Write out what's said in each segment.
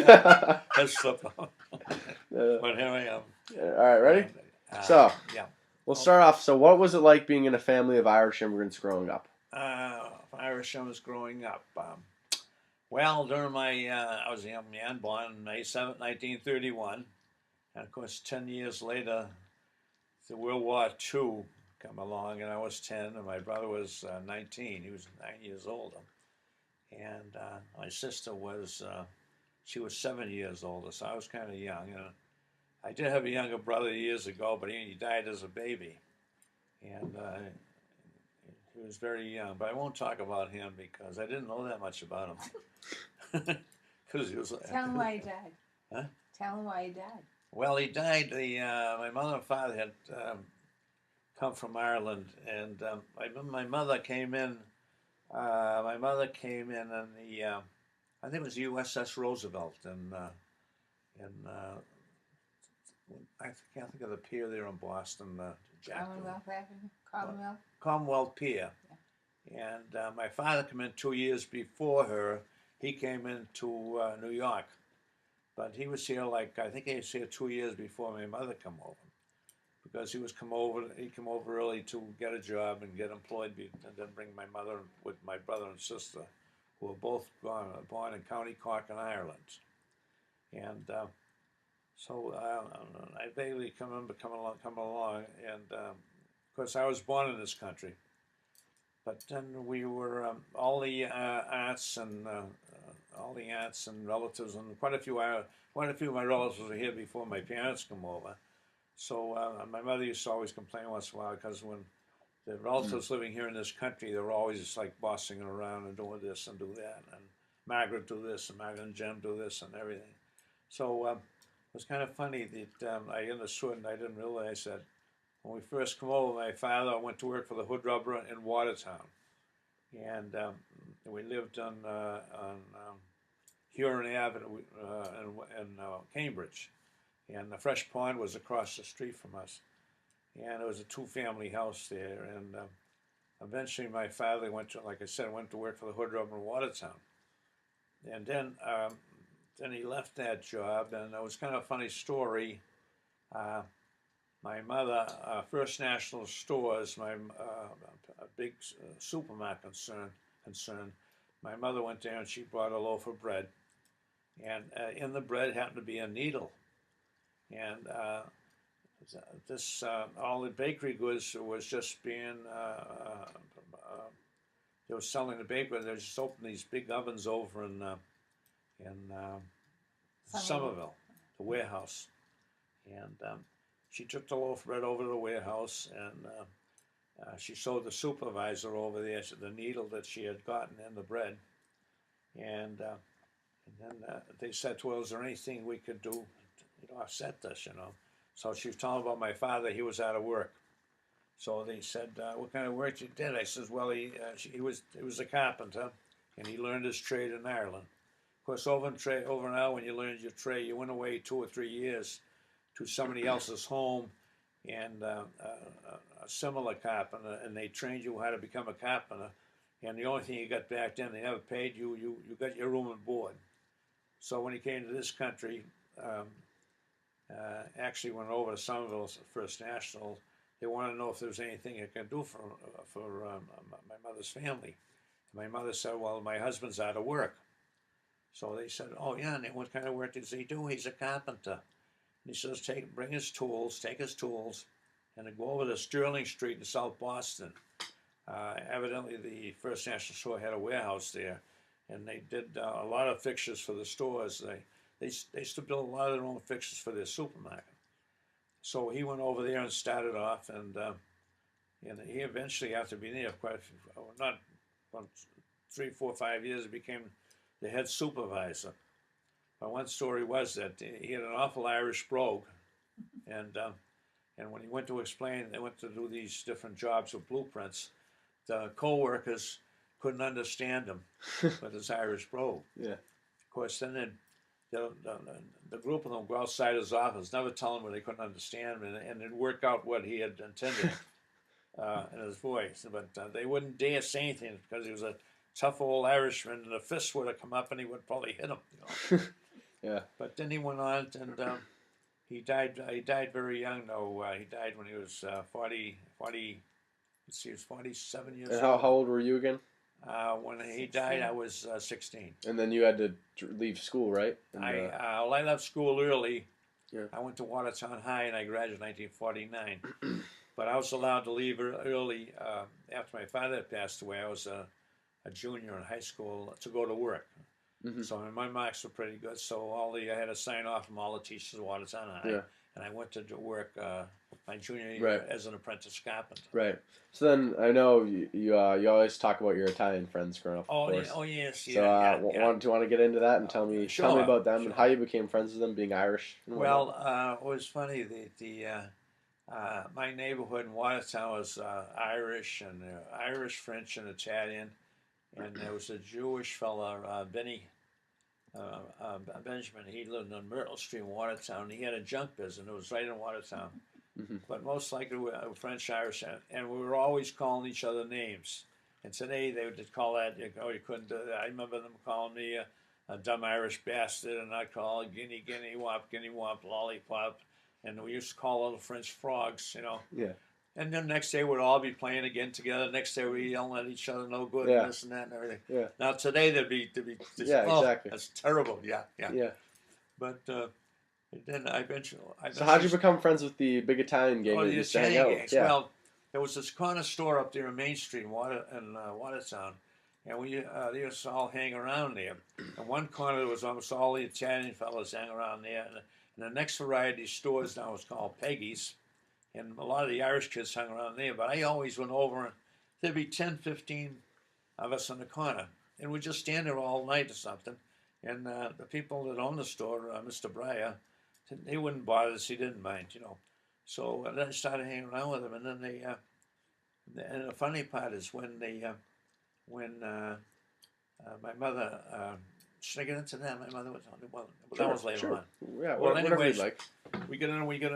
Has slipped off. But here I am. All right, ready? And, So yeah. we'll Oh, start off. So, what was it like being in a family of Irish immigrants growing up? Irish I was growing up. Well, during my, I was a young man, born on May 7th, 1931. And of course, 10 years later, the World War II come along, and I was 10, and my brother was 19. He was 9 years older. And my sister was, she was 7 years older, so I was kind of young. And I did have a younger brother years ago, but he died as a baby. And he was very young, but I won't talk about him because I didn't know that much about him. Because he was. Tell him why he died. Huh? Tell him why he died. Well, he died. My mother and father had come from Ireland, and my mother came in. My mother came in the I think it was USS Roosevelt, in I can't think of the pier there in Boston. Commonwealth Avenue. Commonwealth. Commonwealth Pier. And my father came in 2 years before her. He came into New York, but he was here I think he was here 2 years before my mother come over, because he came over early to get a job and get employed, and then bring my mother with my brother and sister, who were both born in County Cork in Ireland. And so I vaguely remember coming along, and of course I was born in this country. But then we were all the aunts and relatives, and quite a few of my relatives were here before my parents come over. So my mother used to always complain once in a while, because when the relatives living here in this country, they were always just like bossing around and doing this and do that, and Margaret do this, and Margaret and Jim do this, and everything. So it was kind of funny that I understood, and I didn't realize that when we first come over, my father went to work for the Hood Rubber in Watertown, and we lived on Huron Avenue in Cambridge, and the Fresh Pond was across the street from us, and it was a two-family house there. And eventually, my father like I said, went to work for the Hood Rubber in Watertown, and then he left that job, and it was kind of a funny story. My mother, First National Stores, a big supermarket concern. My mother went there and she brought a loaf of bread, and in the bread happened to be a needle, and this all the bakery goods was just being they were selling the bakery. They just opened these big ovens over in Somerville, the warehouse, and she took the loaf of bread over to the warehouse, and she showed the supervisor over there the needle that she had gotten in the bread, and then they said to her, "Is there anything we could do to offset this?" So she was telling about my father. He was out of work, so they said, "What kind of work you did?" I says, "Well, he was a carpenter, and he learned his trade in Ireland. Of course, over now, when you learned your trade, you went away 2 or 3 years to somebody else's home, and a similar carpenter, and they trained you how to become a carpenter. And the only thing you got back then, they never paid you. You got your room and board. So when he came to this country, actually went over to Somerville First National. They wanted to know if there was anything I could do for my mother's family. My mother said, "Well, my husband's out of work." So they said, "Oh yeah, and what kind of work does he do?" "He's a carpenter." And he says, take his tools, and then go over to Sterling Street in South Boston. Evidently, the First National Store had a warehouse there, and they did a lot of fixtures for the stores. They used to build a lot of their own fixtures for their supermarket. So he went over there and started off, and he eventually, after being there quite a few, not 3, 4, 5 years, became the head supervisor. But one story was that he had an awful Irish brogue, and when he went to explain, they went to do these different jobs with blueprints. The co-workers couldn't understand him with his Irish brogue. Yeah. Of course, then the group of them go outside his office, never tell him what they couldn't understand, and it'd work out what he had intended in his voice. But they wouldn't dare say anything because he was a tough old Irishman, and a fist would have come up and he would probably hit him. Yeah. But then he went on, and he died. He died very young, though. He died when he was 40. Let's see, he was 47 years And old. how old were you again? When he died, I was 16. And then you had to leave school, right? And, I left school early. Yeah. I went to Watertown High, and I graduated in 1949. But I was allowed to leave early after my father had passed away. I was a junior in high school to go to work. Mhm. So my marks were pretty good. So I had to sign off from all the teachers at Watertown High. Yeah. And I went to work my junior year Right. as an apprentice carpenter. Right. So then I know you always talk about your Italian friends growing up. Of course. Yes, So yeah. do you want to get into that and tell me Sure, about them and sure. how you became friends with them, being Irish? And whatnot? Well, it was funny. My neighborhood in Watertown was Irish and Irish, French, and Italian, and there was a Jewish fella, Benjamin. He lived on Myrtle Street in Watertown. He had a junk business. It was right in Watertown, Mhm. but most likely we were French, Irish, and we were always calling each other names. And today they would call that, you couldn't do that. I remember them calling me a dumb Irish bastard, and I'd call it guinea, guinea wop, lollipop. And we used to call little French frogs, Yeah. And then next day we'd all be playing again together. Next day we'd yelling at each other, no good, Yeah. and this and that and everything. Yeah. Now today there'd be Yeah, oh, exactly. that's terrible. Yeah. Yeah. But then I eventually. So how'd you become friends with the big Italian gang that the you used to hang out Italian with? gangs. Yeah. Well, there was this corner store up there in Main Street in Watertown, and we they used to all hang around there. And one corner there was almost all the Italian fellas hang around there, and the next variety of stores now was called Peggy's, and a lot of the Irish kids hung around there. But I always went over, and there'd be 10, 15 of us in the corner, and we'd just stand there all night or something. And the people that owned the store, Mr. Breyer, he wouldn't bother us. He didn't mind, So then I started hanging around with him, and then and the funny part is when my mother, should I get into that? My mother was that was later on. Yeah, Well, whatever you'd anyways, like.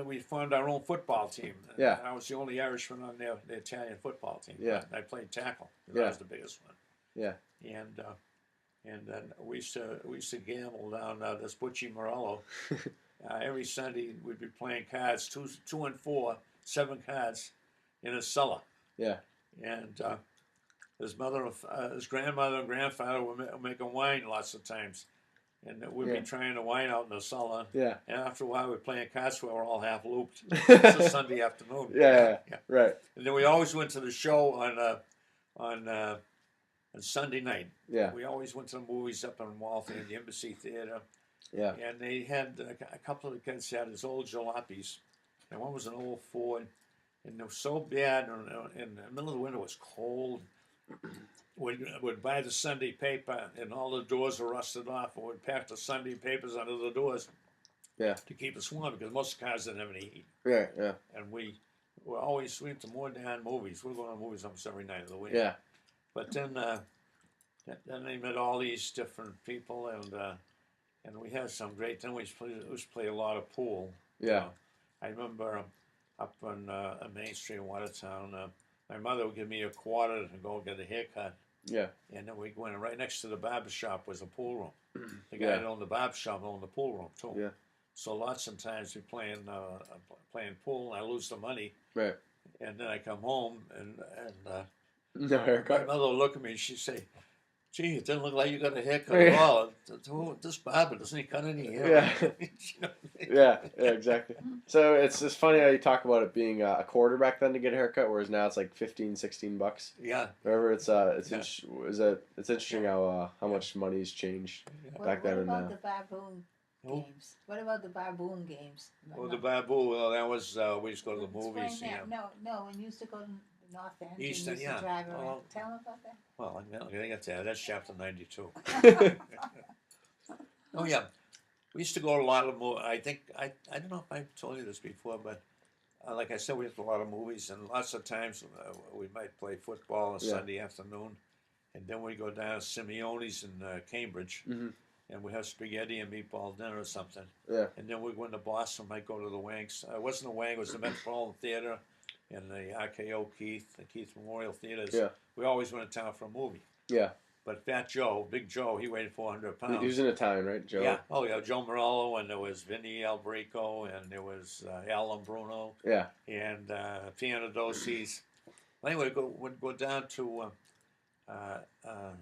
we formed our own football team. Yeah. And I was the only Irishman on the Italian football team. Yeah. I played tackle. Yeah. I was the biggest one. Yeah. And then we used to gamble down this Butchie Morello. Every Sunday we'd be playing cards, 2 and 4, 7 cards in a cellar. Yeah. And his grandmother and grandfather were making wine lots of times, and we'd be trying the wine out in the cellar. Yeah. And after a while, we're playing cards, we were all half looped. It's a Sunday afternoon. Yeah. Right. And then we always went to the show on Sunday night. Yeah. We always went to the movies up in Waltham, the Embassy Theater. Yeah. And they had a couple of the kids had his old jalopies, and one was an old Ford, and it was so bad. In the middle of the winter, it was cold. We'd buy the Sunday paper, and all the doors were rusted off, and we'd pack the Sunday papers under the doors. Yeah. To keep us warm, because most cars didn't have any heat. Yeah. Yeah. And we went to more damn movies. We were going to movies almost every night of the week. Yeah. But then they met all these different people, and we had some great. Then we used to play a lot of pool. Yeah. I remember up on Main Street in Watertown, my mother would give me a quarter to go get a haircut. Yeah. And then we went right next to the barber shop was a pool room. The guy Yeah. that owned the barber shop owned the pool room too. Yeah. So lots of times we playing pool, and I lose the money, Right. and then I come home and No my haircut. mother would look at me and she'd say, "Gee, it didn't look like you got a haircut Yeah. at all. This barber doesn't he cut any hair?" Yeah. You know what I mean? Yeah. Yeah. Exactly. So it's funny how you talk about it being a quarter back then to get a haircut, whereas now it's like $15-$16. Yeah. Remember, it's Yeah. it's interesting how much money's changed back then What and about now. the baboon Oh. games? What about the baboon games? Oh, the Babu, well, that was, we used to go to the Explain movies. that. No, when you used to go to North End, you East used End, to yeah. drive around. Well, Tell them about that. Well, I'm going to get to that. That's chapter 92. Oh, yeah. We used to go to a lot of movies. I don't know if I told you this before, but like I said, we went to a lot of movies, and lots of times we might play football on Yeah. Sunday afternoon, and then we go down to Simeone's in Cambridge, Hmm. and we have spaghetti and meatball dinner or something. Yeah. And then we go into Boston, might go to the Wanks. It wasn't the Wang, it was the Metropolitan Theater and the RKO Keith, the Keith Memorial Theaters. Yeah. We always went to town for a movie. Yeah. But Fat Joe, Big Joe, he weighed 400 He pounds. was in Italian, right? Joe. Yeah. Oh, yeah. Joe Morello, and there was Vinny Albrico, and there was Alan Bruno, Yeah. and Pianodosi's. Anyway, would go down to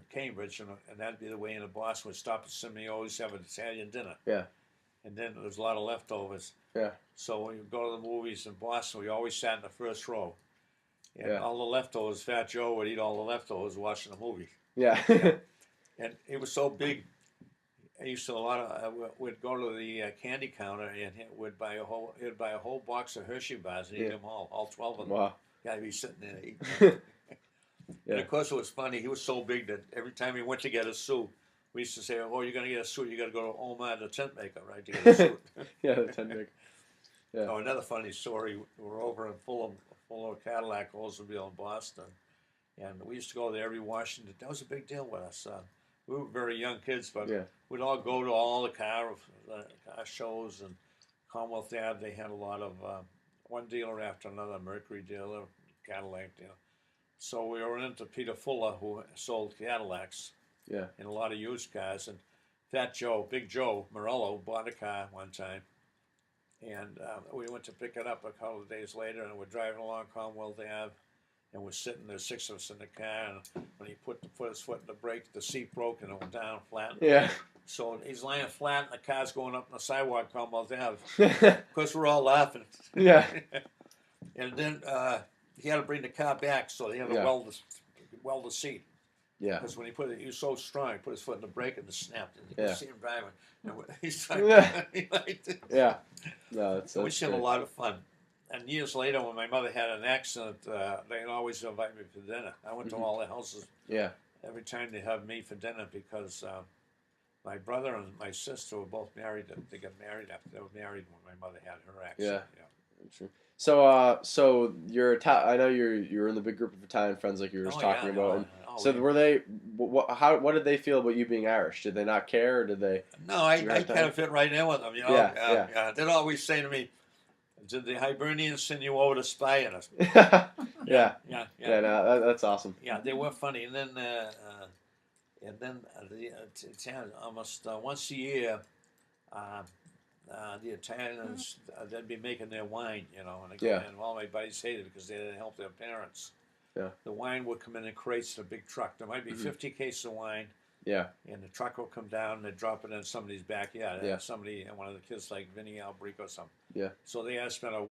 Cambridge, and that'd be the way into Boston. We'd stop at Symphony, always have an Italian dinner. Yeah. And then there was a lot of leftovers. Yeah. So when you go to the movies in Boston, we always sat in the first row. And Yeah. all the leftovers, Fat Joe would eat all the leftovers watching the movie. Yeah. And it was so big. I used to we'd go to the candy counter and he'd buy a whole box of Hershey bars and eat Yeah. them all 12 of them. Wow. Yeah, he'd be sitting there eating them. Yeah. And of course it was funny. He was so big that every time he went to get a suit, we used to say, "Oh, you're gonna get a suit. You got to go to Omar the tent maker, right, to get a suit." Yeah. The 10 big. Yeah. Oh, another funny story. We're over in Fulham Cadillac Oldsmobile in Boston, and we used to go there every Washington. That was a big deal with us. We were very young kids, but Yeah. we'd all go to all the car shows and Commonwealth Ave. They had a lot of one dealer after another, Mercury dealer, Cadillac dealer. So we were into Peter Fuller, who sold Cadillacs Yeah. and a lot of used cars. And Fat Joe, Big Joe Morello, bought a car one time. And we went to pick it up a couple of days later, and we're driving along Commonwealth Ave, and we're sitting there, 6 of us in the car, and when he put his foot in the brake, the seat broke and it went down flat. Yeah. So he's lying flat, and the car's going up on the sidewalk, Commonwealth Ave. Of course, we're all laughing. Yeah. And then he had to bring the car back, so they had to Yeah. weld the seat. Yeah. Because when he put it, he was so strong, he put his foot in the brake and it snapped. And you Yeah. could see him driving. And he's like, Yeah. he liked it. Yeah. No, that's So we used to have a great. lot of fun. And years later, when my mother had an accident, they'd always invite me for dinner. I went to all the houses Yeah. every time they have me for dinner because my brother and my sister were both married. They got married after they were married when my mother had her accident. True. So you're I know you're in the big group of Italian friends like you were just talking about. And so were they? What did they feel about you being Irish? Did they not care, or did they? No, I you kind have of fit right in with them. You know, Yeah, they'd always say to me, "Did the Hibernians send you over to spy on us?" Yeah. Yeah. Yeah. No, that's awesome. Yeah, they were funny, and then the Italians almost once a year, the Italians they'd be making their wine, you know, and again, Yeah. and all my buddies hated it because they didn't help their parents. Yeah. The wine would come in crates in a big truck. There might be 50 cases of wine, Yeah. and the truck will come down and they drop it in somebody's backyard. Yeah. Somebody, one of the kids like Vinny Albrico or something. Yeah. So they had to spend a